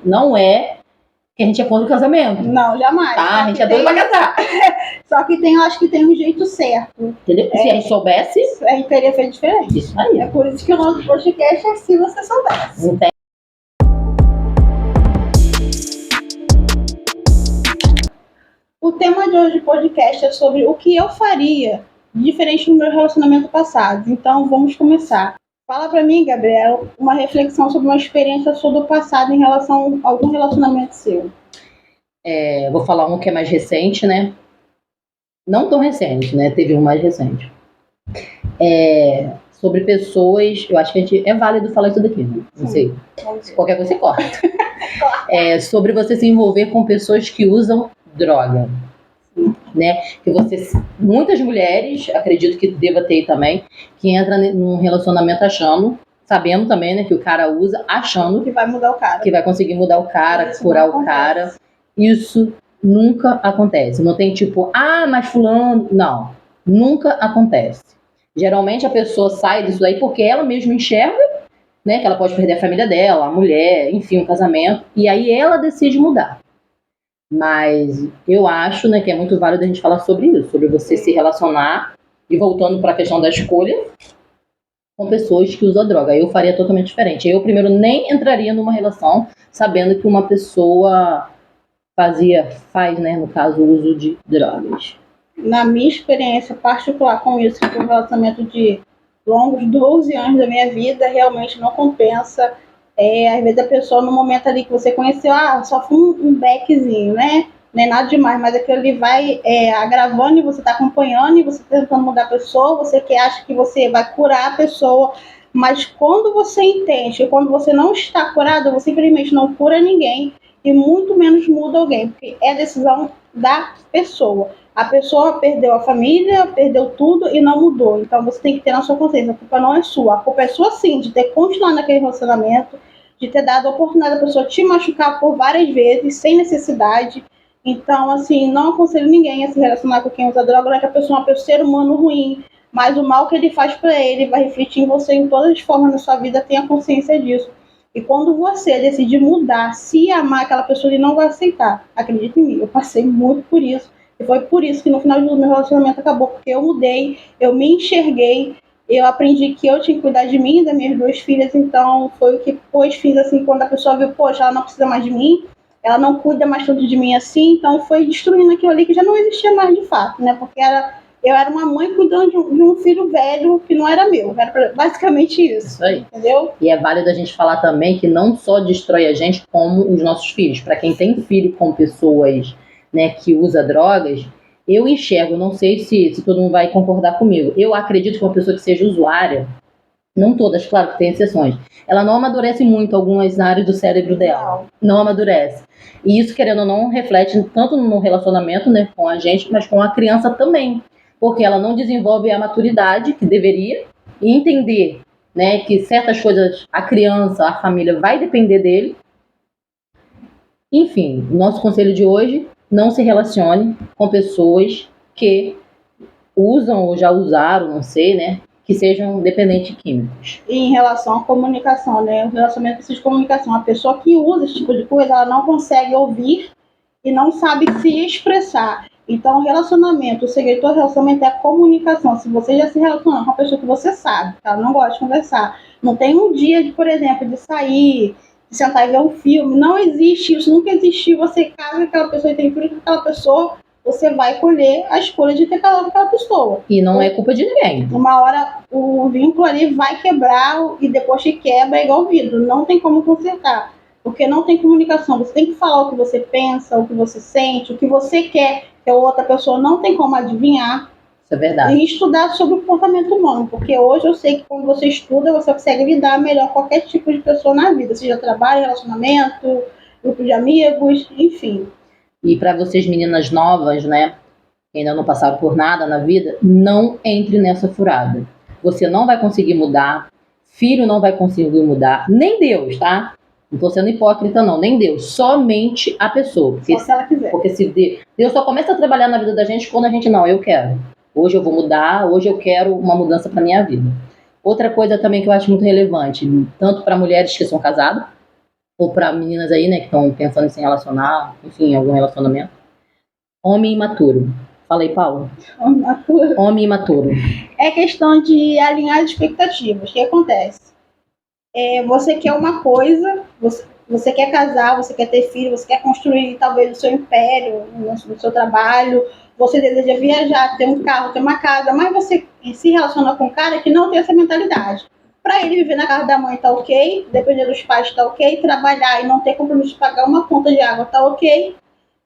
não é que a gente é contra o casamento. Não, jamais. Tá? A gente é doido pra casar. Só que eu acho que tem um jeito certo. Entendeu? Se a gente soubesse, a gente teria feito diferente. Isso aí. É por isso que o nosso podcast é Se Você Soubesse. Não tem. O tema de hoje do podcast é sobre o que eu faria diferente no meu relacionamento passado. Então, vamos começar. Fala pra mim, Gabriel, uma reflexão sobre uma experiência sua do passado em relação a algum relacionamento seu. Vou falar um que é mais recente, né? Não tão recente, né? Teve um mais recente. Sobre pessoas... Eu acho que é válido falar isso daqui, né? Não sei. Qualquer coisa você corta. Sobre você se envolver com pessoas que usam droga. Né? Que muitas mulheres, acredito que deva ter também, que entra num relacionamento sabendo também, né, que o cara usa, achando que vai mudar o cara, que vai conseguir mudar o cara, isso curar o cara. Isso nunca acontece. Não tem tipo, mas fulano, não, nunca acontece. Geralmente a pessoa sai disso daí porque ela mesma enxerga, né, que ela pode perder a família dela, a mulher, enfim, um casamento, e aí ela decide mudar. Mas eu acho, né, que é muito válido a gente falar sobre isso, sobre você se relacionar, e voltando para a questão da escolha, com pessoas que usam droga. Eu faria totalmente diferente. Eu primeiro nem entraria numa relação sabendo que uma pessoa faz, né, no caso, o uso de drogas. Na minha experiência particular com isso, que foi um relacionamento de longos 12 anos da minha vida, realmente não compensa. Às vezes a pessoa, no momento ali que você conheceu, só foi um beckzinho, né? Não é nada demais, mas aquilo ali vai agravando e você está acompanhando e você está tentando mudar a pessoa, você acha que você vai curar a pessoa, mas quando você entende que quando você não está curado, você simplesmente não cura ninguém e muito menos muda alguém, porque é decisão da pessoa. A pessoa perdeu a família, perdeu tudo e não mudou. Então você tem que ter na sua consciência, a culpa não é sua. A culpa é sua sim, de ter continuado naquele relacionamento, de ter dado a oportunidade da pessoa te machucar por várias vezes, sem necessidade. Então, assim, não aconselho ninguém a se relacionar com quem usa droga, não é que a pessoa é um ser humano ruim, mas o mal que ele faz para ele vai refletir em você em todas as formas da sua vida, tenha consciência disso. E quando você decidir mudar, se amar aquela pessoa, ele não vai aceitar. Acredite em mim, eu passei muito por isso. E foi por isso que no final do meu relacionamento acabou, porque eu mudei, eu me enxerguei, eu aprendi que eu tinha que cuidar de mim e das minhas 2 filhas, então foi o que fiz assim, quando a pessoa viu, poxa, ela não precisa mais de mim, ela não cuida mais tanto de mim assim, então foi destruindo aquilo ali que já não existia mais de fato, né, porque eu era uma mãe cuidando de um filho velho que não era meu, era basicamente isso aí. Entendeu? E é válido a gente falar também que não só destrói a gente, como os nossos filhos. Para quem tem filho com pessoas, né, que usa drogas, eu enxergo, não sei se todo mundo vai concordar comigo, eu acredito que uma pessoa que seja usuária, não todas, claro que tem exceções, ela não amadurece muito algumas áreas do cérebro dela, não amadurece. E isso, querendo ou não, reflete tanto no relacionamento, né, com a gente, mas com a criança também, porque ela não desenvolve a maturidade que deveria e entender, né, que certas coisas, a criança, a família vai depender dele. Enfim, nosso conselho de hoje: não se relacione com pessoas que usam ou já usaram, não sei, né, que sejam dependentes químicos. E em relação à comunicação, né, o relacionamento precisa de comunicação. A pessoa que usa esse tipo de coisa, ela não consegue ouvir e não sabe se expressar. Então, o segredo do relacionamento é a comunicação. Se você já se relaciona com uma pessoa que você sabe, que ela não gosta de conversar, não tem um dia, por exemplo, de sair, de sentar e ver um filme, não existe isso, nunca existiu. Você casa com aquela pessoa e tem filho com aquela pessoa, você vai colher a escolha de ter casado com aquela pessoa. E não é culpa de ninguém. Uma hora o vínculo ali vai quebrar e depois que quebra é igual vidro, não tem como consertar. Porque não tem comunicação, você tem que falar o que você pensa, o que você sente, o que você quer, que a outra pessoa não tem como adivinhar. Isso é verdade. E estudar sobre o comportamento humano, porque hoje eu sei que quando você estuda, você consegue lidar melhor com qualquer tipo de pessoa na vida, seja trabalho, relacionamento, grupo de amigos, enfim. E para vocês meninas novas, né, que ainda não passaram por nada na vida, não entre nessa furada. Você não vai conseguir mudar, filho não vai conseguir mudar, nem Deus, tá? Não tô sendo hipócrita não, nem Deus, somente a pessoa. Porque, só se ela quiser. Porque se Deus só começa a trabalhar na vida da gente quando a gente, não, eu quero. Hoje eu vou mudar, hoje eu quero uma mudança para minha vida. Outra coisa também que eu acho muito relevante, tanto para mulheres que são casadas, ou para meninas aí, né, que estão pensando em se relacionar, enfim, em algum relacionamento. Homem imaturo. Fala aí, Paulo. Homem imaturo. É questão de alinhar as expectativas. O que acontece? Você quer uma coisa, você quer casar, você quer ter filho, você quer construir talvez o seu império no seu trabalho, você deseja viajar, ter um carro, ter uma casa, mas você se relaciona com um cara que não tem essa mentalidade. Para ele viver na casa da mãe tá ok, depender dos pais tá ok, trabalhar e não ter compromisso de pagar uma conta de água tá ok,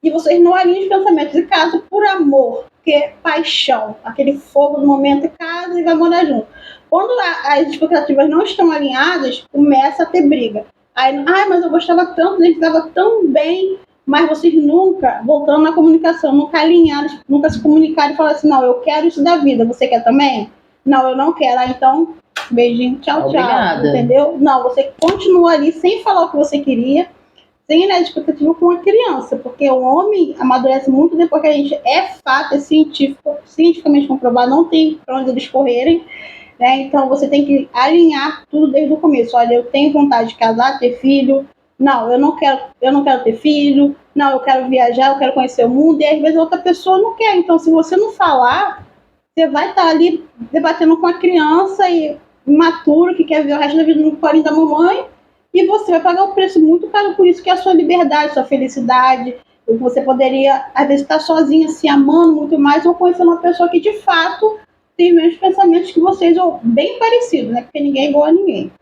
e vocês não alinham os pensamentos e casam por amor, porque é paixão, aquele fogo do momento, casa e vai morar junto. Quando as expectativas não estão alinhadas, começa a ter briga. Aí, mas eu gostava tanto, a gente estava tão bem, mas vocês nunca, voltando na comunicação, nunca alinharam, nunca se comunicaram e falaram assim, não, eu quero isso da vida, você quer também? Não, eu não quero. então, beijinho, tchau, Obrigada. tchau, entendeu? Não, você continua ali sem falar o que você queria, sem a expectativa com a criança, porque o homem amadurece muito depois que a gente é fato, é cientificamente comprovado, não tem para onde eles correrem, né? Então você tem que alinhar tudo desde o começo. Olha, eu tenho vontade de casar, ter filho. Não, eu não quero ter filho. Não, eu quero viajar, eu quero conhecer o mundo. E às vezes a outra pessoa não quer. Então, se você não falar, você vai estar ali debatendo com a criança e imaturo que quer ver o resto da vida no colinho da mamãe. E você vai pagar um preço muito caro por isso, que é a sua liberdade, sua felicidade. Você poderia, às vezes, estar sozinha, se amando muito mais, ou conhecer uma pessoa que, de fato, tem os mesmos pensamentos que vocês, ou bem parecidos, né? Porque ninguém é igual a ninguém.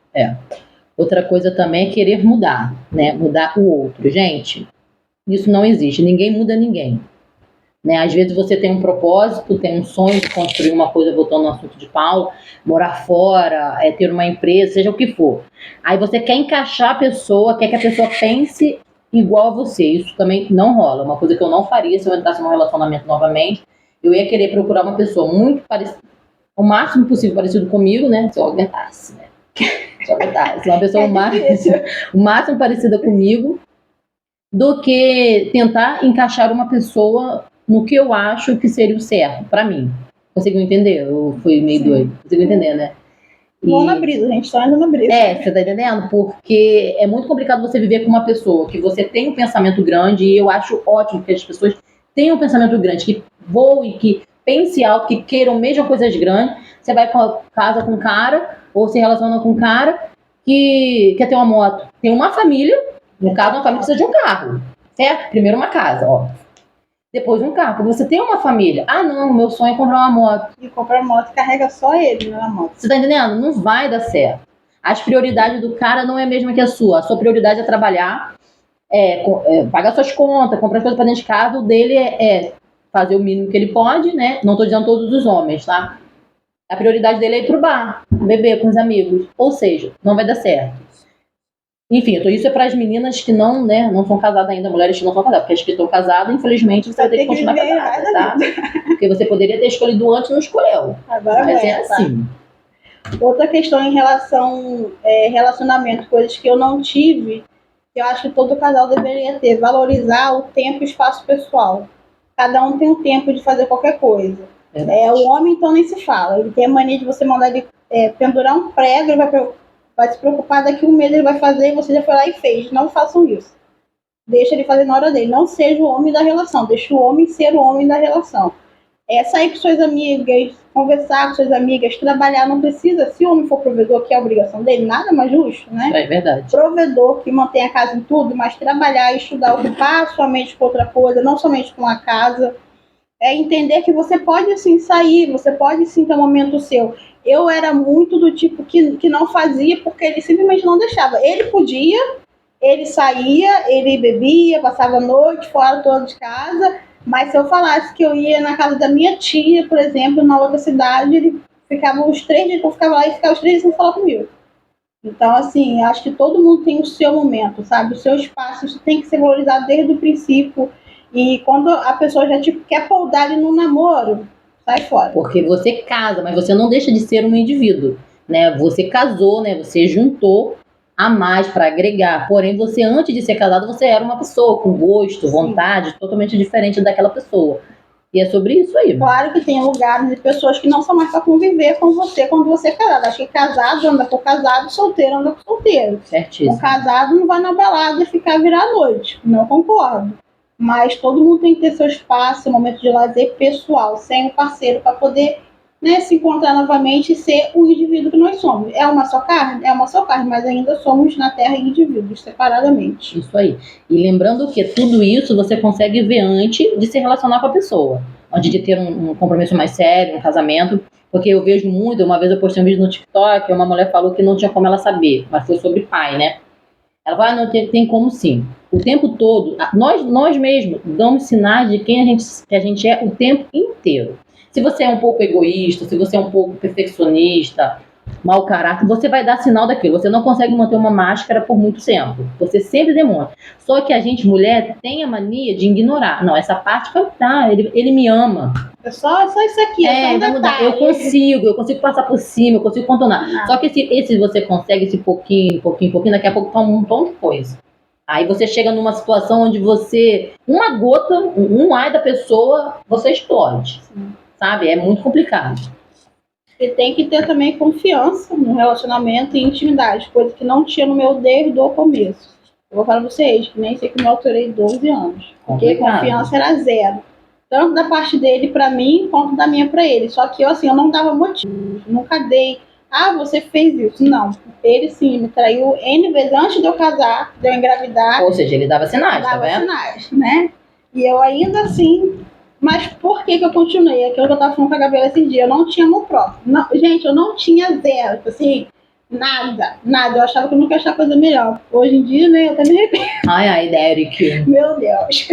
Outra coisa também é querer mudar, né? Mudar o outro. Gente, isso não existe. Ninguém muda ninguém. Né? Às vezes você tem um propósito, tem um sonho de construir uma coisa, voltando no assunto de Paulo, morar fora, ter uma empresa, seja o que for. Aí você quer encaixar a pessoa, quer que a pessoa pense igual a você. Isso também não rola. Uma coisa que eu não faria se eu entrasse num relacionamento novamente, eu ia querer procurar uma pessoa muito parecida, o máximo possível parecido comigo, né? Se eu aguentasse, né? Se eu aguentasse. Uma pessoa o máximo parecida comigo, do que tentar encaixar uma pessoa no que eu acho que seria o certo, pra mim. Conseguiu entender? Eu fui meio doido. Conseguiu entender, né? Vamos na brisa, a gente tá indo na brisa. Você tá entendendo? Porque é muito complicado você viver com uma pessoa que você tem um pensamento grande, e eu acho ótimo que as pessoas tenham um pensamento grande, que voem, que pense alto, que queiram mesmo coisas grandes. Você vai casa com um cara, ou se relaciona com um cara que quer ter uma moto. Tem uma família, no caso, uma família precisa de um carro, certo? Primeiro uma casa, ó. Depois um carro. Quando você tem uma família, não, meu sonho é comprar uma moto. E comprar moto carrega só ele na moto. Você tá entendendo? Não vai dar certo. As prioridades do cara não é a mesma que a sua. A sua prioridade é trabalhar, pagar suas contas, comprar as coisas pra dentro de casa. O dele é fazer o mínimo que ele pode, né? Não tô dizendo todos os homens, tá? A prioridade dele é ir pro bar, beber com os amigos. Ou seja, não vai dar certo. Enfim, isso é para as meninas que não, né, não são casadas ainda, mulheres que não são casadas, porque as que estão casadas, infelizmente, você vai ter que continuar casada, tá? Porque você poderia ter escolhido antes e não escolheu. Agora mas é assim. Outra questão em relação relacionamento, coisas que eu não tive, que eu acho que todo casal deveria ter, valorizar o tempo e espaço pessoal. Cada um tem um tempo de fazer qualquer coisa. O homem, então, nem se fala. Ele tem a mania de você mandar ele pendurar um prego, ele vai se preocupar daqui um mês ele vai fazer e você já foi lá e fez. Não façam isso. Deixa ele fazer na hora dele. Não seja o homem da relação. Deixa o homem ser o homem da relação. Sair com suas amigas, conversar com suas amigas, trabalhar. Não precisa, se o homem for provedor, que é a obrigação dele, nada mais justo, né? É verdade. Provedor que mantém a casa em tudo, mas trabalhar, estudar, ocupar sua mente com outra coisa, não somente com a casa. Entender que você pode sim sair, você pode sim ter um momento seu. Eu era muito do tipo que não fazia porque ele simplesmente não deixava. Ele podia, ele saía, ele bebia, passava a noite fora toda de casa, mas se eu falasse que eu ia na casa da minha tia, por exemplo, na outra cidade, ele ficava os 3 dias que eu ficava lá e ficava os 3 dias sem falar comigo. Então, assim, acho que todo mundo tem o seu momento, sabe? O seu espaço, isso tem que ser valorizado desde o princípio. E quando a pessoa já quer poldar ali no namoro, sai fora. Porque você casa, mas você não deixa de ser um indivíduo, né? Você casou, né? Você juntou a mais para agregar. Porém, você, antes de ser casado, você era uma pessoa com gosto, vontade, totalmente diferente daquela pessoa. E é sobre isso aí. Claro que tem lugares de pessoas que não são mais para conviver com você quando você é casado. Acho que casado anda com casado, solteiro anda com solteiro. Certíssimo. Um casado não vai na balada e ficar virar à noite. Não concordo. Mas todo mundo tem que ter seu espaço, seu momento de lazer pessoal, sem o parceiro, para poder, né, se encontrar novamente e ser o indivíduo que nós somos. É uma só carne? É uma só carne, mas ainda somos na Terra indivíduos, separadamente. Isso aí. E lembrando que tudo isso você consegue ver antes de se relacionar com a pessoa. Antes de ter um compromisso mais sério, um casamento. Porque eu vejo muito, uma vez eu postei um vídeo no TikTok, uma mulher falou que não tinha como ela saber, mas foi sobre pai, né? Ela falou, não, tem como sim. O tempo todo, nós mesmos damos sinais de quem a gente é o tempo inteiro. Se você é um pouco egoísta, se você é um pouco perfeccionista, mau caráter, você vai dar sinal daquilo. Você não consegue manter uma máscara por muito tempo. Você sempre demonstra. Só que a gente, mulher, tem a mania de ignorar. Não, essa parte vai mudar, ele me ama. É só isso aqui, é só um vai mudar. Eu consigo passar por cima, eu consigo contornar. Não. Só que esse você consegue, esse pouquinho, daqui a pouco toma um montão de coisa. Aí você chega numa situação onde você, uma gota, um ai da pessoa, você explode. Sim. Sabe? É muito complicado. E tem que ter também confiança no relacionamento e intimidade, coisa que não tinha no meu desde o começo. Eu vou falar pra vocês, que nem sei que me autorei 12 anos. Porque confiança era zero. Tanto da parte dele pra mim, quanto da minha pra ele. Só que eu não dava motivo. Nunca dei, você fez isso. Não. Ele sim me traiu N vezes antes de eu casar, de eu engravidar. Ou seja, ele dava sinais, tá vendo? Dava sinais, né? E eu ainda assim... Mas por que eu continuei? Aquilo que eu tava falando com a Gabriela esses dias. Eu não tinha amor próprio. Não, gente, eu não tinha zero. Tipo assim, nada. Eu achava que eu nunca ia achar coisa melhor. Hoje em dia, né, eu até me arrependo. Ai, Derek. Meu Deus.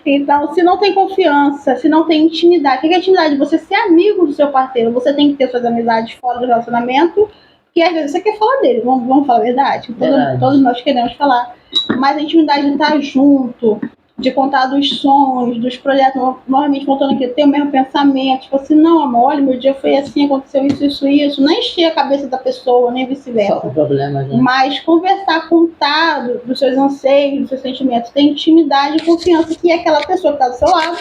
Então, se não tem confiança, se não tem intimidade. O que é intimidade? Você ser amigo do seu parceiro. Você tem que ter suas amizades fora do relacionamento. Porque às vezes você quer falar dele. Vamos falar a verdade? Todos nós queremos falar. Mas a intimidade de estar junto, de contar dos sonhos, dos projetos, normalmente contando que tem o mesmo pensamento, tipo assim, não, amor, olha, meu dia foi assim, aconteceu isso, não encher a cabeça da pessoa, nem vice-versa. Só o problema, gente. Mas conversar, contar dos seus anseios, dos seus sentimentos, ter intimidade e confiança que aquela pessoa que está do seu lado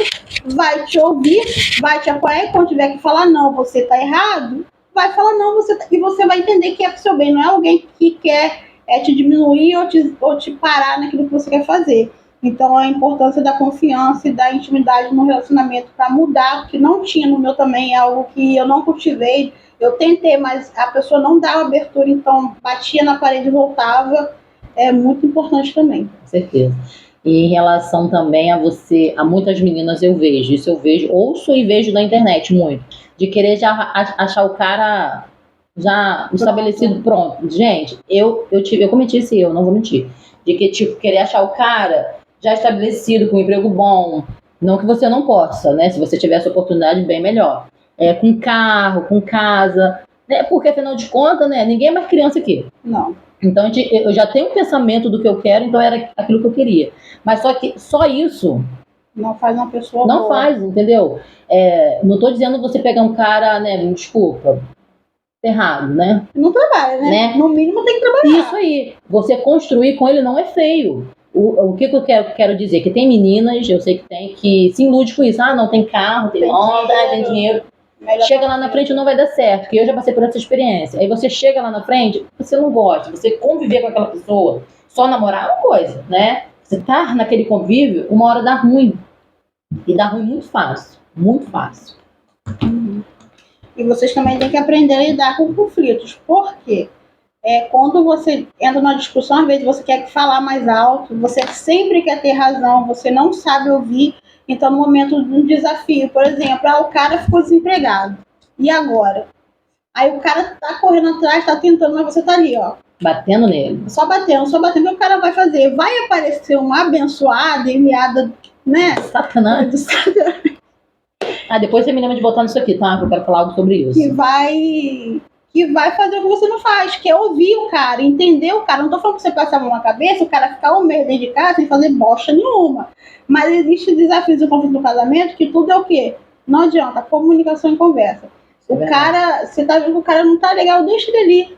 vai te ouvir, vai te apoiar, e quando tiver que falar, não, você está errado, vai falar, não, e você vai entender que é pro seu bem, não é alguém que quer te diminuir ou te parar naquilo que você quer fazer. Então, a importância da confiança e da intimidade no relacionamento para mudar, que não tinha no meu também, é algo que eu não cultivei. Eu tentei, mas a pessoa não dava abertura, então batia na parede e voltava. É muito importante também. Com certeza. E em relação também a você, a muitas meninas eu vejo, ouço e vejo na internet muito, de querer já achar o cara já estabelecido, pronto. Gente, eu cometi esse erro, não vou mentir. De que, querer achar o cara já estabelecido, com um emprego bom. Não que você não possa, né? Se você tiver essa oportunidade, bem melhor. Com carro, com casa. Né? Porque, afinal de contas, né? Ninguém é mais criança aqui. Não. Então, eu já tenho um pensamento do que eu quero, então era aquilo que eu queria. Mas só isso... Não faz uma pessoa Não boa. faz, entendeu? Não tô dizendo você pegar um cara, né? Me desculpa. Errado, né? Não trabalha, né? No mínimo tem que trabalhar. Isso aí. Você construir com ele não é feio. O que eu quero dizer? Que tem meninas, eu sei que tem, que se ilude com isso. Não tem carro, tem onda, tem dinheiro. Chega lá na frente não vai dar certo, porque eu já passei por essa experiência. Aí você chega lá na frente, você não gosta, você conviver com aquela pessoa, só namorar é uma coisa, né? Você tá naquele convívio, uma hora dá ruim. E dá ruim muito fácil. Muito fácil. E vocês também têm que aprender a lidar com conflitos. Por quê? Quando você entra numa discussão, às vezes você quer falar mais alto, você sempre quer ter razão, você não sabe ouvir. Então, no momento de um desafio, por exemplo, o cara ficou desempregado. E agora? Aí o cara tá correndo atrás, tá tentando, mas você tá ali, ó. Batendo nele. Só batendo. O que o cara vai fazer? Vai aparecer uma abençoada, enviada, né? Satanás. Do Satanás. Depois você me lembra de botar nisso aqui, tá? Que eu quero falar algo sobre isso. Que vai fazer o que você não faz, que é ouvir o cara, entender o cara. Não tô falando que você passar a mão na cabeça, o cara ficar um mês dentro de casa sem fazer bosta nenhuma. Mas existe desafios do conflito no casamento, que tudo é o quê? Não adianta, comunicação e conversa. Cara, você tá vendo que o cara não tá legal, deixa ele ali.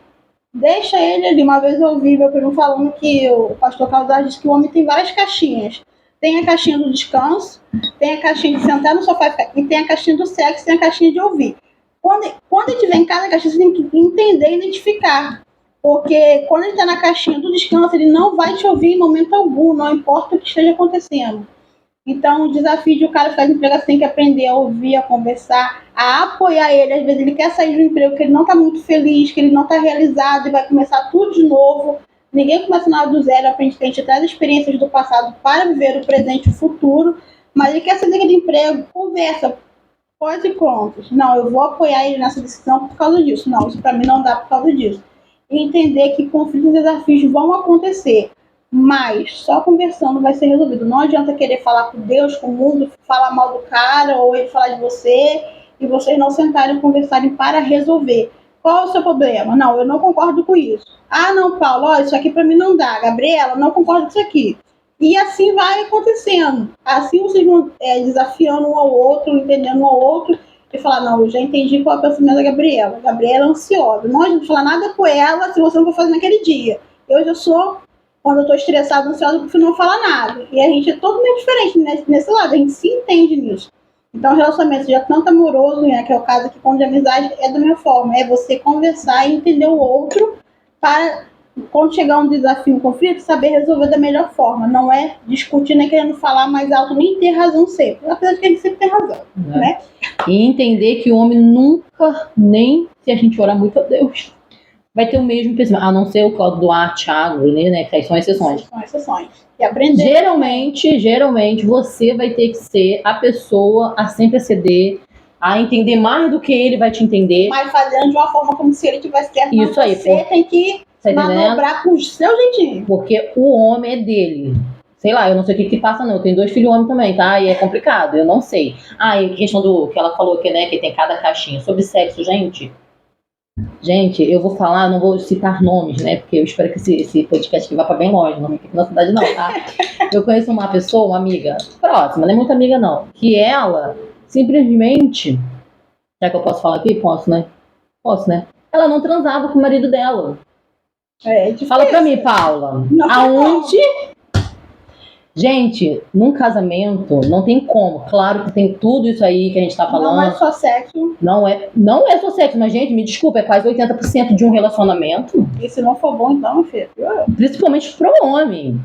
Deixa ele ali. Uma vez eu ouvi meu primo falando que o pastor Caldas disse que o homem tem várias caixinhas. Tem a caixinha do descanso, tem a caixinha de sentar no sofá e tem a caixinha do sexo, tem a caixinha de ouvir. Quando a gente vem em cada caixinha, você tem que entender e identificar. Porque quando ele está na caixinha do descanso, ele não vai te ouvir em momento algum, não importa o que esteja acontecendo. Então, o desafio de o cara ficar desempregado, você tem que aprender a ouvir, a conversar, a apoiar ele. Às vezes ele quer sair do emprego, que ele não está muito feliz, que ele não está realizado e vai começar tudo de novo. Ninguém começa nada do zero, aprende que a gente traz experiências do passado para viver o presente e o futuro. Mas ele quer sair do emprego, conversa, pós e contras. Não, eu vou apoiar ele nessa decisão por causa disso. Não, isso para mim não dá por causa disso. E entender que conflitos e desafios vão acontecer. Mas só conversando vai ser resolvido. Não adianta querer falar com Deus, com o mundo, falar mal do cara ou ele falar de você e vocês não sentarem e conversarem para resolver. Qual é o seu problema? Não, eu não concordo com isso. Ah, não, Paulo, olha, isso aqui para mim não dá. Gabriela, não concordo com isso aqui. E assim vai acontecendo. Assim vocês vão desafiando um ao outro, entendendo um ao outro e falar, não, eu já entendi qual é o pensamento da Gabriela. A Gabriela é ansiosa. Não adianta falar nada com ela se você não for fazer naquele dia. Eu já sou... Quando eu estou estressada, ansiosa, eu prefiro não falar nada. E a gente é totalmente diferente nesse lado, a gente se entende nisso. Então, o relacionamento já tanto amoroso, né, que é o caso aqui com de amizade, é da minha forma. É você conversar e entender o outro para, quando chegar um desafio, um conflito, saber resolver da melhor forma. Não é discutir, nem querendo falar mais alto, nem ter razão sempre. Apesar de que a gente sempre tem razão, né? E entender que o homem nunca, nem se a gente orar muito a Deus, vai ter o mesmo pensamento, a não ser o Cláudio Duarte, Thiago, né, que aí são exceções. São exceções. E aprender. Geralmente, você vai ter que ser a pessoa a sempre ceder, a entender mais do que ele vai te entender. Mas fazendo de uma forma como se ele tivesse certo. Isso aí. Você tem que manobrar com o seu jeitinho. Porque o homem é dele. Sei lá, eu não sei o que passa, não. Eu tenho 2 filhos homens também, tá? E é complicado, eu não sei. Ah, e questão do que ela falou, que, né, que tem cada caixinha. Sobre sexo, gente... Gente, eu vou falar, não vou citar nomes, né? Porque eu espero que esse podcast aqui vá pra bem longe, não fique aqui na cidade não, tá? Eu conheço uma pessoa, uma amiga próxima, não é muito amiga não, que ela simplesmente, já que eu posso falar aqui? Posso, né? Posso, né? Ela não transava com o marido dela. Fala pra mim, Paula, aonde... Gente, num casamento não tem como. Claro que tem tudo isso aí que a gente tá falando. Não é só sexo. Não é só sexo, mas, gente, me desculpa, é quase 80% de um relacionamento. E se não for bom, então, filho. Principalmente pro homem.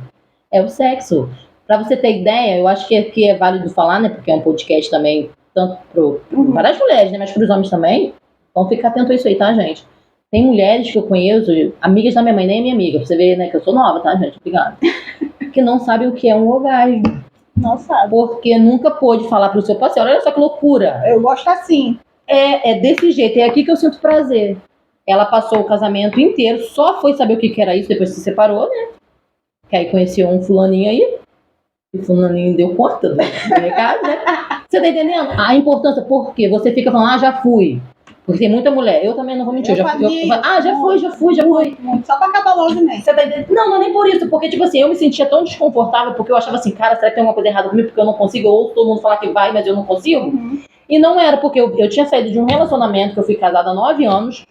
É o sexo. Pra você ter ideia, eu acho que é válido falar, né? Porque é um podcast também, tanto para as mulheres, né? Mas pros homens também. Então fica atento a isso aí, tá, gente? Tem mulheres que eu conheço, amigas da minha mãe, nem minha amiga, pra você ver, né, que eu sou nova, tá, gente? Obrigada. Que não sabem o que é um orgasmo. Não sabe. Porque nunca pôde falar pro seu parceiro, olha só que loucura. Eu gosto assim. É desse jeito, é aqui que eu sinto prazer. Ela passou o casamento inteiro, só foi saber o que era isso depois que se separou, né? Que aí conheceu um fulaninho aí, e o fulaninho deu conta do recado, né? Você tá entendendo? A importância, porque você fica falando, já fui. Porque tem muita mulher, eu também não vou mentir, já fui. Só pra acabar logo, né? Você tá entendendo? Não é nem por isso, porque tipo assim, eu me sentia tão desconfortável, porque eu achava assim, cara, será que tem alguma coisa errada comigo, porque eu não consigo, ou todo mundo falar que vai, mas eu não consigo? Uhum. E não era, porque eu tinha saído de um relacionamento, que eu fui casada há 9 anos,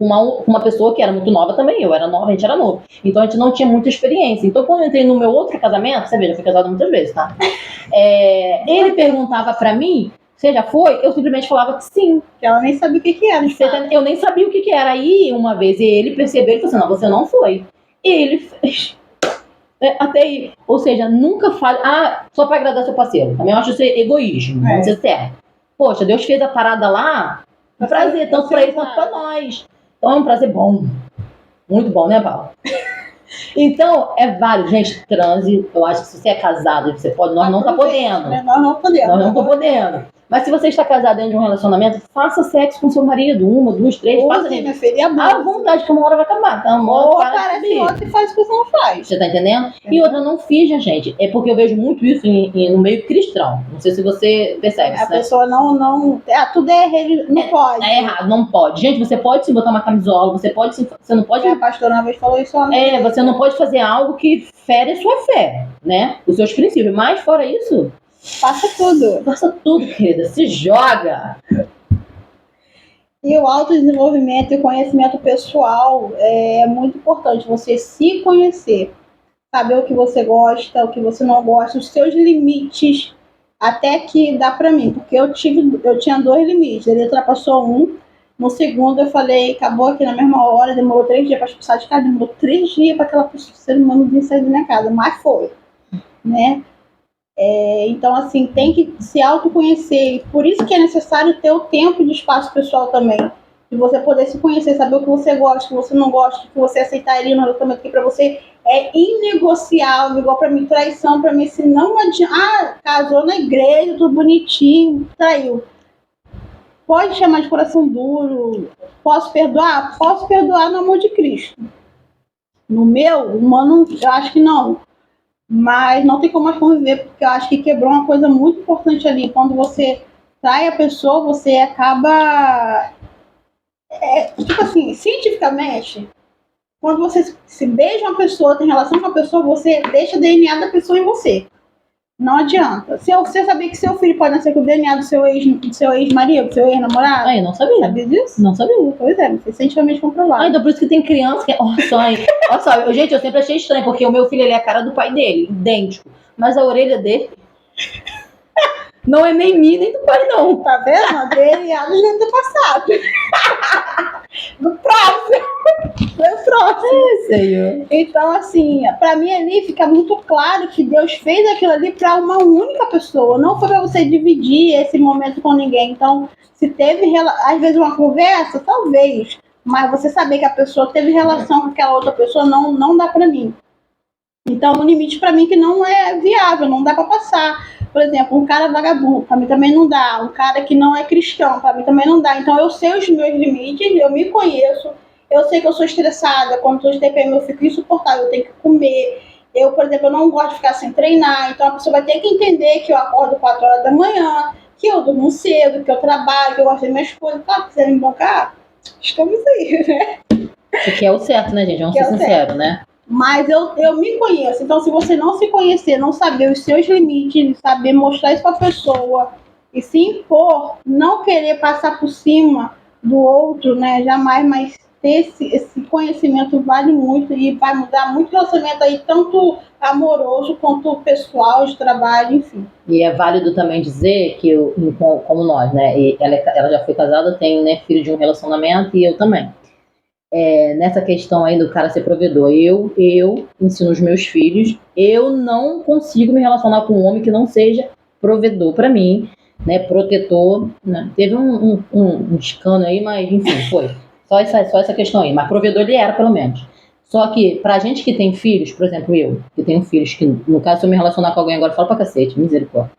com uma pessoa que era muito nova também, eu era nova, a gente era novo. Então a gente não tinha muita experiência. Então quando eu entrei no meu outro casamento, você vê, eu fui casada muitas vezes, tá? Ele perguntava pra mim, você já foi? Eu simplesmente falava que sim. Ela nem sabia o que era. Eu nem sabia o que era. Aí, uma vez, ele percebeu e falou assim, não, você não foi. E ele fez. Até aí. Ou seja, nunca fale, só pra agradar seu parceiro. Também eu acho isso egoísmo, vamos ser sério. Poxa, Deus fez a parada lá, um prazer, tanto pra ele quanto pra nós. Então é um prazer bom. Muito bom, né, Paulo? Então, é válido. Gente, transe, eu acho que se você é casado, você pode, nós não tá podendo. Nós não podemos. Nós não tá podendo. Mas se você está casado dentro de um relacionamento, faça sexo com seu marido. 1, 2, 3, faça minha filha, à vontade, que uma hora vai acabar. Tá? Ou aparece outra e faz o que você não faz. Você tá entendendo? E outra, não finja, gente. É porque eu vejo muito isso no meio cristão. Não sei se você percebe. A pessoa não... tudo não pode. É errado, não pode. Gente, você pode sim botar uma camisola, você não pode... A pastora uma vez falou isso. Você não pode fazer algo que fere a sua fé, né? Os seus princípios. Mas fora isso... Faça tudo, querida. Se joga. E o autodesenvolvimento e conhecimento pessoal é muito importante. Você se conhecer. saber o que você gosta, o que você não gosta, os seus limites, até que dá pra mim, porque eu tinha 2 limites, ele ultrapassou um, no segundo eu falei, acabou aqui na mesma hora, demorou 3 dias para expulsar de casa, demorou 3 dias para aquela pessoa, ser humano vir sair da minha casa, mas foi, né? Então, assim, tem que se autoconhecer, e por isso que é necessário ter o tempo de espaço pessoal também, de você poder se conhecer, saber o que você gosta, o que você não gosta, o que você aceitar ali no relacionamento, que pra você é inegociável, igual pra mim, traição, pra mim, se não adianta, casou na igreja, tudo bonitinho, traiu. Pode chamar de coração duro, posso perdoar? Posso perdoar no amor de Cristo. No meu, humano, eu acho que não. Mas não tem como mais conviver, porque eu acho que quebrou uma coisa muito importante ali. Quando você trai a pessoa, você acaba... tipo assim, cientificamente, quando você se beija uma pessoa, tem relação com a pessoa, você deixa o DNA da pessoa em você. Não adianta. Se você sabia que seu filho pode nascer com o DNA do seu ex-marido, do seu ex-namorado? Aí, não sabia. Sabia disso? Não sabia. Pois é, você cientificamente comprovado. Então por isso que tem criança que... Olha só, gente, eu sempre achei estranho, porque o meu filho, ele é a cara do pai dele, idêntico. Mas a orelha dele não é nem minha, nem do pai, não. Tá vendo? A dele é dos antepassado. Do próximo. Do próximo. Senhor. Então, assim, pra mim ali fica muito claro que Deus fez aquilo ali pra uma única pessoa. Não foi pra você dividir esse momento com ninguém. Então, se teve, às vezes, uma conversa, talvez. Mas você saber que a pessoa teve relação com aquela outra pessoa, não dá pra mim. Então, um limite pra mim que não é viável, não dá pra passar. Por exemplo, um cara vagabundo, pra mim também não dá. Um cara que não é cristão, pra mim também não dá. Então, eu sei os meus limites, eu me conheço. Eu sei que eu sou estressada, quando estou de TPM eu fico insuportável, eu tenho que comer. Eu, por exemplo, eu não gosto de ficar sem treinar, então a pessoa vai ter que entender que eu acordo 4 horas da manhã, que eu durmo cedo, que eu trabalho, que eu gosto das minhas coisas. Claro, se quiser me bancar, estamos aí, né? Que é o certo, né, gente? Vamos ser sinceros, né? Mas eu me conheço, então se você não se conhecer, não saber os seus limites, saber mostrar isso pra pessoa e se impor, não querer passar por cima do outro, né? Jamais, mas ter esse conhecimento vale muito e vai mudar muito o relacionamento aí, tanto amoroso quanto pessoal, de trabalho, enfim. E é válido também dizer que, como nós, né? E ela já foi casada, tem, né, filho de um relacionamento e eu também. Nessa questão aí do cara ser provedor, eu ensino os meus filhos, eu não consigo me relacionar com um homem que não seja provedor para mim, né? Protetor, né? Teve um escândalo aí, mas enfim, foi. Só essa questão aí. Mas provedor ele era, pelo menos. Só que, pra gente que tem filhos, por exemplo, eu, que tenho filhos, que no caso, se eu me relacionar com alguém agora, eu falo pra cacete, misericórdia.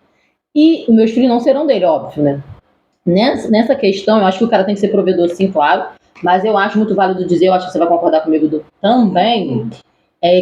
E os meus filhos não serão dele, óbvio, né? Nessa questão, eu acho que o cara tem que ser provedor, sim, claro. Mas eu acho muito válido dizer, eu acho que você vai concordar comigo também,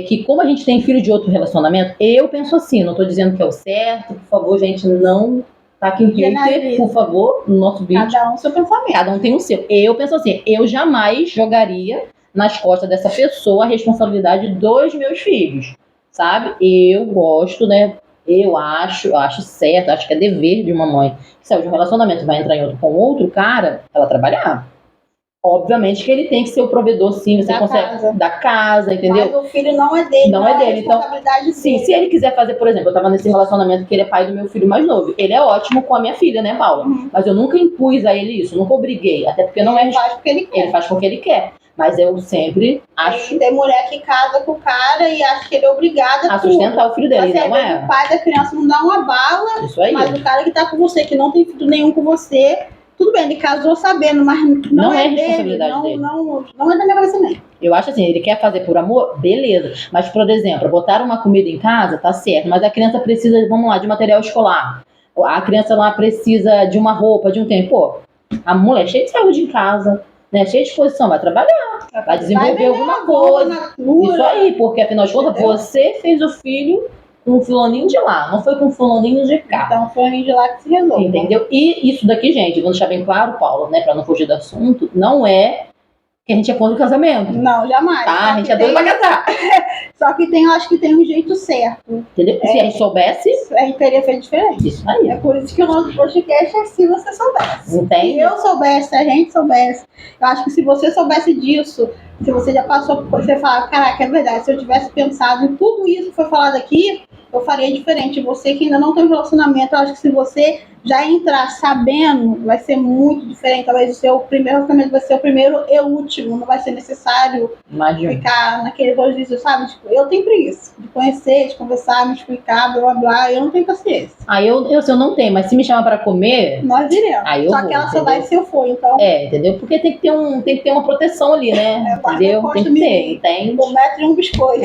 que como a gente tem filho de outro relacionamento, eu penso assim, não tô dizendo que é o certo, por favor, gente, não... Tá aqui em Twitter, por favor, no nosso vídeo. Cada um seu pensamento. Cada um tem o seu. Eu penso assim, eu jamais jogaria nas costas dessa pessoa a responsabilidade dos meus filhos, sabe? Eu gosto, né? Eu acho certo, acho que é dever de uma mãe que saiu de um relacionamento, vai entrar em outro com outro cara, ela trabalhar. Obviamente que ele tem que ser o provedor, sim, você consegue da casa, entendeu? Mas o filho não é dele, não é dele. Então, sim, dele. Se ele quiser fazer, por exemplo, eu tava nesse relacionamento que ele é pai do meu filho mais novo. Ele é ótimo com a minha filha, né, Paula? Uhum. Mas eu nunca impus a ele isso, nunca obriguei, até porque não é... Ele faz porque ele quer. Ele faz porque ele quer. Mas eu sempre acho... Tem mulher que casa com o cara e acha que ele é obrigado a sustentar o filho dele, mas, não é? O pai da criança não dá uma bala, Isso aí. Mas o cara que tá com você, que não tem filho nenhum com você... Tudo bem, ele casou sabendo, mas não é responsabilidade dele. Não é da minha cabeça nem. Eu acho assim, ele quer fazer por amor, beleza. Mas, por exemplo, botar uma comida em casa, tá certo. Mas a criança precisa, vamos lá, de material escolar. A criança lá precisa de uma roupa, de um tempo. Pô, a mulher é cheia de saúde em casa, né? Cheia de disposição, vai trabalhar. Vai desenvolver alguma coisa. Isso aí, porque afinal de contas, você fez o filho com um fulaninho de lá, não foi com um fulaninho de cá. Então, fulaninho de lá que se resolve. Entendeu? E isso daqui, gente, vou deixar bem claro, Paula, né, pra não fugir do assunto, não é que a gente é contra o casamento. Não, jamais. Tá? A gente é doido pra casar. Só que eu acho que tem um jeito certo. Entendeu? Se a gente soubesse, A gente teria feito diferente. isso aí. É por isso que o nosso podcast é se você soubesse. Se Entende? eu soubesse, se a gente soubesse. Eu acho que se você soubesse disso, se você já passou por você falar, caraca, é verdade, se eu tivesse pensado em tudo isso que foi falado aqui, eu faria diferente. Você que ainda não tem um relacionamento, eu acho que se você já entrar sabendo, vai ser muito diferente. Talvez o seu primeiro relacionamento vai ser o primeiro e o último. Não vai ser necessário Imagina. ficar naquele rodízio, sabe? Tipo, eu tenho preguiça de conhecer, de conversar, me explicar, blá blá blá. Eu não tenho paciência. Aí eu não tenho, mas se me chamar pra comer, Nós iremos. aí eu Só vou, que ela só entendeu? vai se eu for, então. Entendeu? Porque tem que ter uma proteção ali, né? É, Entendeu? guarda-costas Tem que me ter, liga. entende? Um metro e um biscoito.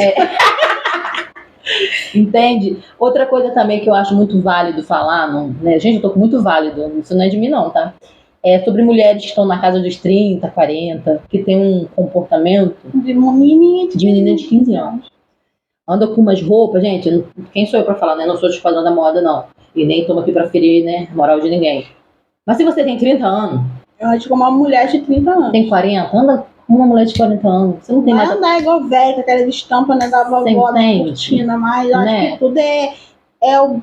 Entende? Outra coisa também que eu acho muito válido falar, né? Gente, eu tô com muito válido, isso não é de mim não, tá? É sobre mulheres que estão na casa dos 30, 40, que tem um comportamento De menina de 15 anos. Anda com umas roupas, gente, quem sou eu pra falar, né? Não sou esquadrão da moda, não. E nem tô aqui pra ferir, né, moral de ninguém. Mas se você tem 30 anos, Eu acho que uma mulher de 30 anos. tem 40, anda com uma mulher de 40 anos. Você não tem Não mais... é andar igual velha, com aquela estampa, né, da Você vovó, da entende? cortina, mas eu acho Né? que tudo é o.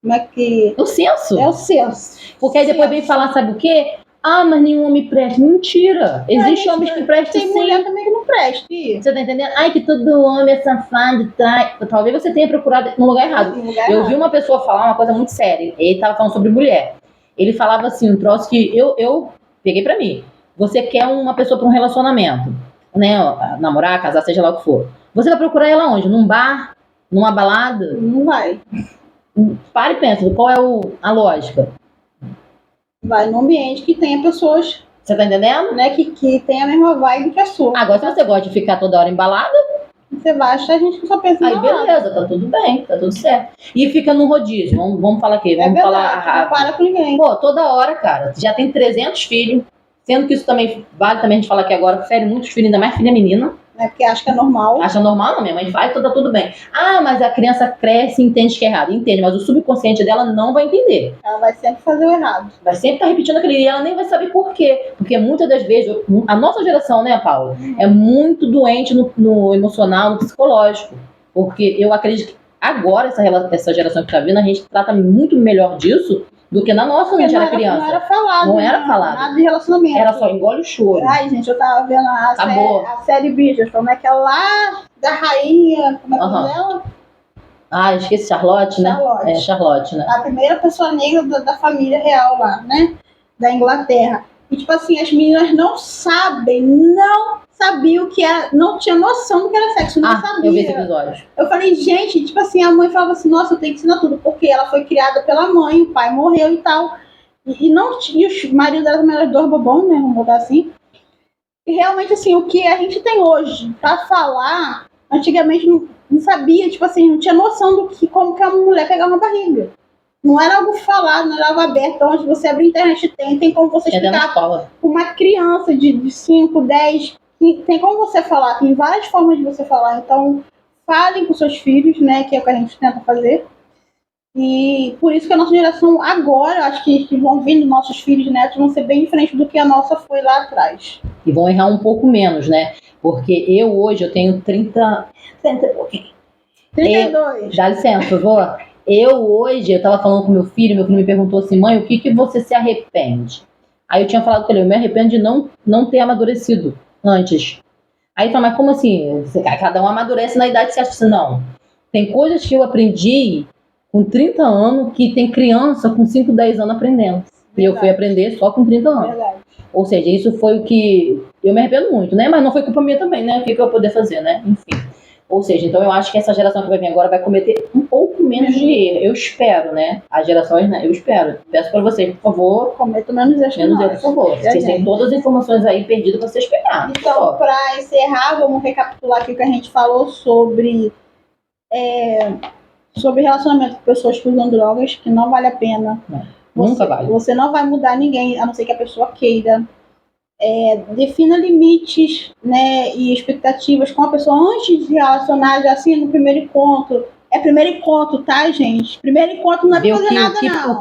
Como é que. O senso. É o senso. Porque aí depois vem falar, sabe o quê? Ah, mas nenhum homem presta. Mentira. Existem homens que prestam Tem sim. mulher também que não presta. E Você tá entendendo? Ai, que todo homem é safado, trai. Talvez você tenha procurado no lugar errado. tem lugar Eu errado. vi uma pessoa falar uma coisa muito séria. Ele tava falando sobre mulher. Ele falava assim, um troço que eu peguei pra mim. Você quer uma pessoa pra um relacionamento, né? Namorar, casar, seja lá o que for. Você vai procurar ela onde? Num bar? Numa balada? Não vai. Para e pensa, qual é a lógica? Vai num ambiente que tenha pessoas, Você tá entendendo? né, que tem a mesma vibe que a sua. Agora, se você gosta de ficar toda hora embalada, Você vai achar gente que só pensa aí na balada. beleza, tá tudo bem, tá tudo certo. E fica no rodízio, vamos falar aqui, É vamos verdade, falar não rápido. para com ninguém. Pô, toda hora, cara, já tem 300 filhos, sendo que isso também, vale também a gente falar aqui agora, fere muitos filhos, ainda mais filha menina. Né, porque acha que é normal. Acha normal, não, minha mãe faz, então tá tudo bem. Ah, mas a criança cresce e entende que é errado. Entende, mas o subconsciente dela não vai entender. Ela vai sempre fazer o errado. Vai sempre estar repetindo aquele e ela nem vai saber por quê. Porque muitas das vezes, a nossa geração, né, Paula, é muito doente no emocional, no psicológico. Porque eu acredito que agora, essa geração que tá vindo, a gente trata muito melhor disso do que na nossa, quando a gente era criança. Não era falado. Não era né? falado. Nada de relacionamento. Era só engole o choro. Ai, gente, eu tava vendo Acabou. a série Bichos, como é que é lá da rainha, como é que é o nome dela? Ah, esqueci, Charlotte, né? Charlotte. É, Charlotte, né? A primeira pessoa negra da família real lá, né? Da Inglaterra. E, tipo assim, as meninas não sabiam o que era, não tinha noção do que era sexo, não sabia. Eu vi esse episódio. Eu falei, gente, tipo assim, a mãe falava assim, nossa, eu tenho que ensinar tudo, porque ela foi criada pela mãe, o pai morreu e tal. E não tinha, o marido dela também era dois bobão, né? Vamos botar assim. E realmente, assim, o que a gente tem hoje pra falar, antigamente não sabia, tipo assim, não tinha noção do que, como que a mulher pegava uma barriga. Não era algo falado, não era algo aberto, onde você abre a internet, tem como você É dentro da explicar escola. com uma criança de 5, 10, tem como você falar, tem várias formas de você falar. Então, falem com seus filhos, né, que é o que a gente tenta fazer. E por isso que a nossa geração agora, acho que vão vindo nossos filhos e netos, vão ser bem diferentes do que a nossa foi lá atrás. E vão errar um pouco menos, né? Porque hoje eu tenho 30 e pouquinho. 32. Dá licença, por favor. Eu tava falando com meu filho me perguntou assim, mãe, o que você se arrepende? Aí eu tinha falado com ele, eu me arrependo de não ter amadurecido antes. Aí ele falou, mas como assim? Cada um amadurece na idade certa. Eu disse, não. Tem coisas que eu aprendi com 30 anos que tem criança com 5, 10 anos aprendendo. E eu fui aprender só com 30 anos. Verdade. Ou seja, isso foi o que... Eu me arrependo muito, né? Mas não foi culpa minha também, né? O que eu vou poder fazer, né? Enfim. Ou seja, então eu acho que essa geração que vai vir agora vai cometer um pouco menos de erro. Eu espero, né? As gerações, né? Eu espero. Peço pra vocês, por favor, Cometo menos erros que menos erro, nós. por favor. Vocês têm todas as informações aí perdidas pra vocês pegarem. Então, para encerrar, vamos recapitular aqui o que a gente falou sobre relacionamento com pessoas que usam drogas, que não vale a pena. Nunca vale. Você não vai mudar ninguém, a não ser que a pessoa queira. Defina limites, né, e expectativas com a pessoa antes de se relacionar, já assim, no primeiro encontro. É primeiro encontro, tá, gente? Primeiro encontro não é pra fazer nada, não.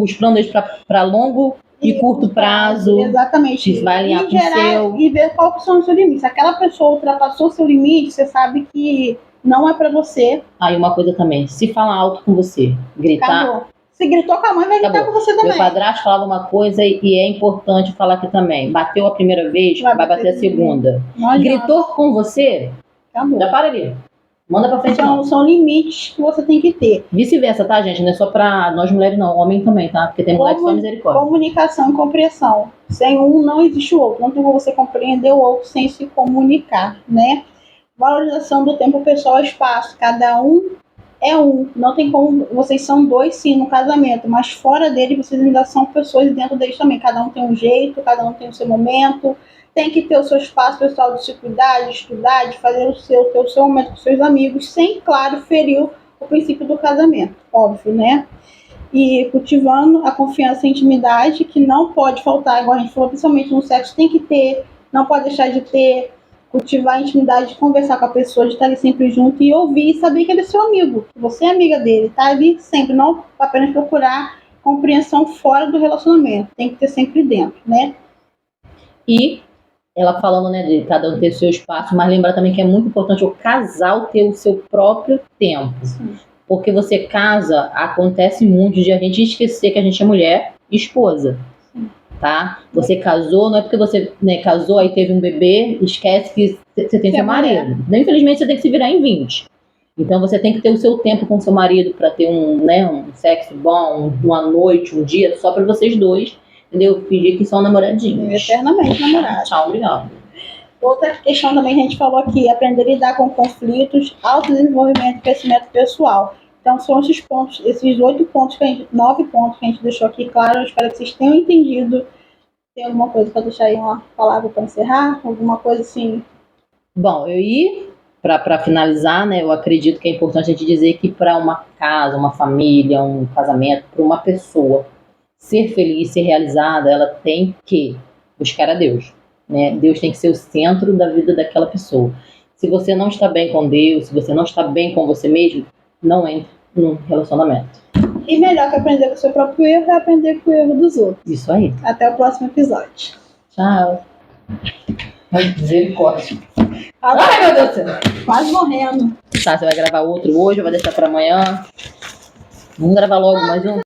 Os planos pra longo de curto prazo, exatamente. se vai alinhar E com o seu. E ver quais são os seus limites. Se aquela pessoa ultrapassou o seu limite, você sabe que não é pra você. Aí uma coisa também, se falar alto com você, gritar. Acabou. Se gritou com a mãe, vai gritar Acabou. com você também. Meu padrasto falava uma coisa e é importante falar aqui também. Bateu a primeira vez, vai bater a segunda. Gritou com você, acabou. já para ali. Manda pra frente. São limites que você tem que ter. Vice-versa, tá, gente? Não é só pra nós mulheres, não. Homem também, tá? Porque tem mulher que só misericórdia. Comunicação e compreensão. Sem um, não existe o outro. Não tem como você compreender o outro sem se comunicar, né? Valorização do tempo pessoal e espaço. Cada um é um. Não tem como. Vocês são dois, sim, no casamento. Mas fora dele, vocês ainda são pessoas e dentro deles também. Cada um tem um jeito, cada um tem o seu momento. Tem que ter o seu espaço pessoal de se cuidar, de estudar, de fazer ter o seu momento com seus amigos, sem, claro, ferir o princípio do casamento, óbvio, né? E cultivando a confiança e intimidade, que não pode faltar, igual a gente falou, principalmente no sexo, tem que ter, não pode deixar de ter, cultivar a intimidade de conversar com a pessoa, de estar ali sempre junto e ouvir e saber que ele é seu amigo, que você é amiga dele, tá ali sempre, não apenas procurar compreensão fora do relacionamento, tem que ter sempre dentro, né? E ela falando, né, de cada um ter seu espaço, mas lembrar também que é muito importante o casal ter o seu próprio tempo. Sim. Porque você casa, acontece muito de a gente esquecer que a gente é mulher e esposa. Sim. Tá? Você casou, não é porque você, né, casou, aí teve um bebê, esquece que você tem seu marido. Infelizmente você tem que se virar em 20. Então você tem que ter o seu tempo com seu marido para ter um sexo bom, uma noite, um dia só para vocês dois. Entendeu? Fingir que são namoradinhos. Eternamente namorados. Tchau, obrigado. Outra questão também que a gente falou aqui, aprender a lidar com conflitos, autodesenvolvimento e crescimento pessoal. Então são esses pontos, esses 9 pontos que a gente deixou aqui claro. Eu espero que vocês tenham entendido. Tem alguma coisa para deixar aí, uma palavra para encerrar? Alguma coisa assim? Bom, para finalizar, né, eu acredito que é importante a gente dizer que para uma casa, uma família, um casamento, para uma pessoa ser feliz, ser realizada, ela tem que buscar a Deus, né? Deus tem que ser o centro da vida daquela pessoa. Se você não está bem com Deus, se você não está bem com você mesmo, não entre num relacionamento. E melhor que aprender com o seu próprio erro é aprender com o erro dos outros. Isso aí. Até o próximo episódio. Tchau. Ai, misericórdia. Ai, meu Deus do céu. Quase morrendo. Tá, você vai gravar outro hoje ou vai deixar para amanhã? Vamos gravar logo mais um?